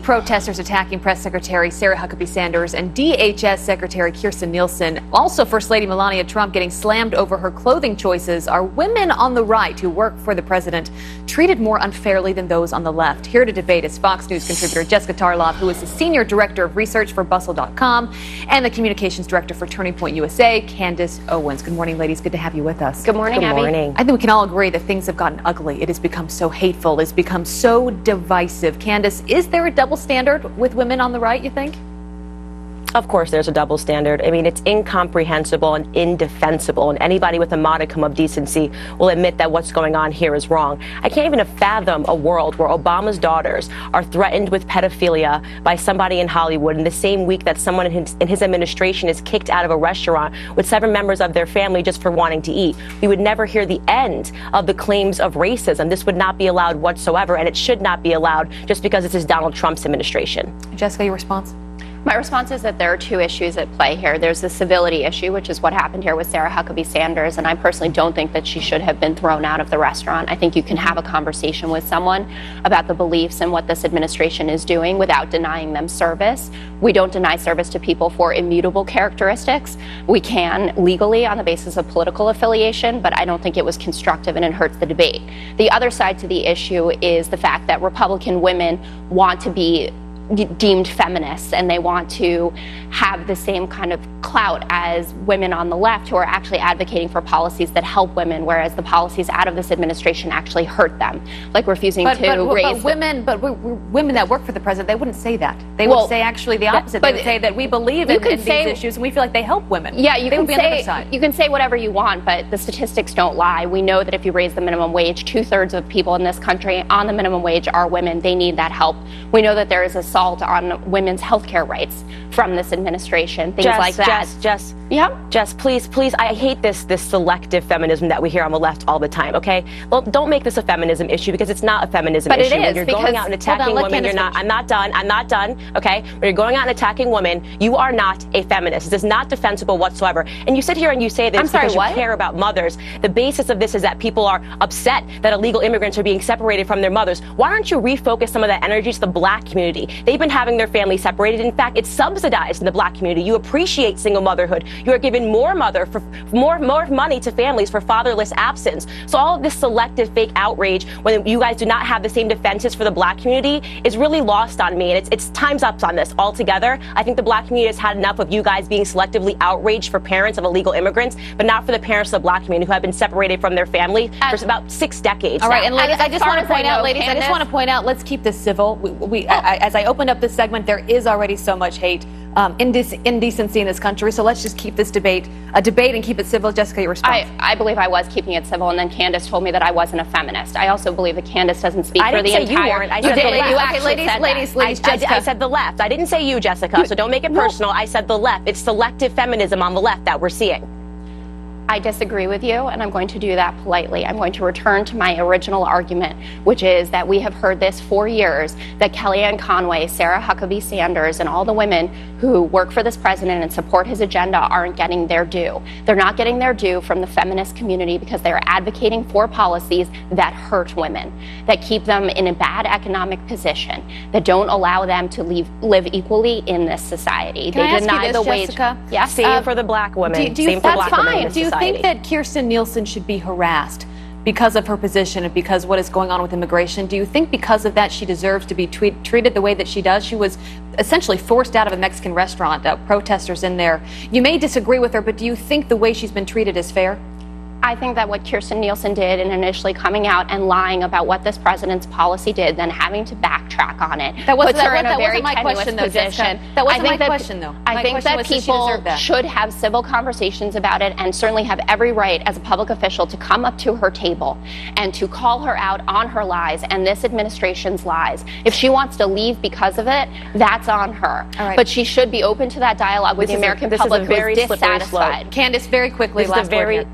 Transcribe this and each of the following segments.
Protesters attacking Press Secretary Sarah Huckabee Sanders and DHS Secretary Kirstjen Nielsen. Also, First Lady Melania Trump getting slammed over her clothing choices. Are women on the right who work for the president treated more unfairly than those on the left? Here to debate is Fox News contributor Jessica Tarlov, who is the Senior Director of Research for Bustle.com, and the Communications Director for Turning Point USA, Candace Owens. Good morning, ladies. Good to have you with us. Good morning, Abby. Good morning. I think we can all agree that things have gotten ugly. It has become so hateful. It's become so divisive. Candace, is there a double standard with women on the right, you think? Of course there's a double standard. I mean, it's incomprehensible and indefensible, and anybody with a modicum of decency will admit that what's going on here is wrong. I can't even fathom a world where Obama's daughters are threatened with pedophilia by somebody in Hollywood in the same week that someone in his administration is kicked out of a restaurant with 7 members of their family just for wanting to eat. We would never hear the end of the claims of racism. This would not be allowed whatsoever, and it should not be allowed just because this is Donald Trump's administration. Jessica, your response? My response is that there are 2 issues at play here. There's the civility issue, which is what happened here with Sarah Huckabee Sanders, and I personally don't think that she should have been thrown out of the restaurant. I think you can have a conversation with someone about the beliefs and what this administration is doing without denying them service. We don't deny service to people for immutable characteristics. We can legally on the basis of political affiliation, but I don't think it was constructive and it hurts the debate. The other side to the issue is the fact that Republican women want to be deemed feminists, and they want to have the same kind of clout as women on the left who are actually advocating for policies that help women, whereas the policies out of this administration actually hurt them, like refusing to raise. But women that work for the president, they wouldn't say that. They would say actually the opposite. They would say that we believe in these issues and we feel like they help women. Yeah, you can say whatever you want, but the statistics don't lie. We know that if you raise the minimum wage, 2/3 of people in this country on the minimum wage are women. They need that help. We know that there is assault on women's health care rights from this administration, things like that. Jess, please, I hate this selective feminism that we hear on the left all the time, okay? Well, don't make this a feminism issue, because it's not a feminism issue. But it is, when you're going out and attacking women, you're not, I'm not done, okay? When you're going out and attacking women, you are not a feminist. This is not defensible whatsoever. And you sit here and you say this because you care about mothers. The basis of this is that people are upset that illegal immigrants are being separated from their mothers. Why don't you refocus some of that energy to the black community? They've been having their families separated. In fact, it's subsidized in the black community. You appreciate single motherhood. You are giving more money to families for fatherless absence. So all of this selective fake outrage when you guys do not have the same defenses for the black community is really lost on me. And it's time's up on this altogether. I think the black community has had enough of you guys being selectively outraged for parents of illegal immigrants, but not for the parents of the black community who have been separated from their family for about 6 decades. All right, and ladies, I just want to point out, let's keep this civil. As I opened up this segment, there is already so much hate, indecency in this country. So let's just keep this debate a debate and keep it civil. Jessica, your response? I believe I was keeping it civil, and then Candace told me that I wasn't a feminist. I also believe that Candace doesn't speak for the entire. You weren't. I said ladies. I said the left. I didn't say you, Jessica. So don't make it personal. I said the left. It's selective feminism on the left that we're seeing. I disagree with you, and I'm going to do that politely. I'm going to return to my original argument, which is that we have heard this for years, that Kellyanne Conway, Sarah Huckabee Sanders, and all the women who work for this president and support his agenda aren't getting their due. They're not getting their due from the feminist community because they're advocating for policies that hurt women, that keep them in a bad economic position, that don't allow them to live equally in this society. They deny the wage. Yes. Same for the black women. That's fine. Do you think that Kirstjen Nielsen should be harassed because of her position and because of what is going on with immigration? Do you think because of that she deserves to be treated the way that she does? She was essentially forced out of a Mexican restaurant, protesters in there. You may disagree with her, but do you think the way she's been treated is fair? I think that what Kirstjen Nielsen did in initially coming out and lying about what this president's policy did, then having to backtrack on it, puts her in a very tenuous position. That wasn't my question, though. I think that people should have civil conversations about it and certainly have every right as a public official to come up to her table and to call her out on her lies and this administration's lies. If she wants to leave because of it, that's on her. But she should be open to that dialogue with the American public who is dissatisfied. Candace, very quickly,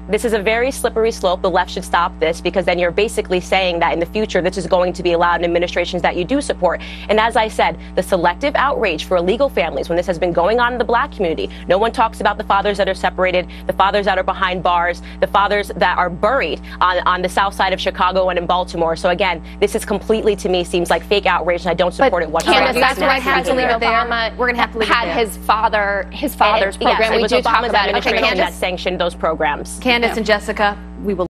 this is a very very slippery slope. The left should stop this, because then you're basically saying that in the future this is going to be allowed in administrations that you do support. And as I said, the selective outrage for illegal families, when this has been going on in the black community, no one talks about the fathers that are separated, the fathers that are behind bars, the fathers that are buried on the south side of Chicago and in Baltimore. So again, this is completely, to me, seems like fake outrage, and I don't support it whatsoever. Candace, that's why President Obama had his father's program. Yes, we was do Obama's talk about it. administration that sanctioned those programs. Candace and Jessica, we will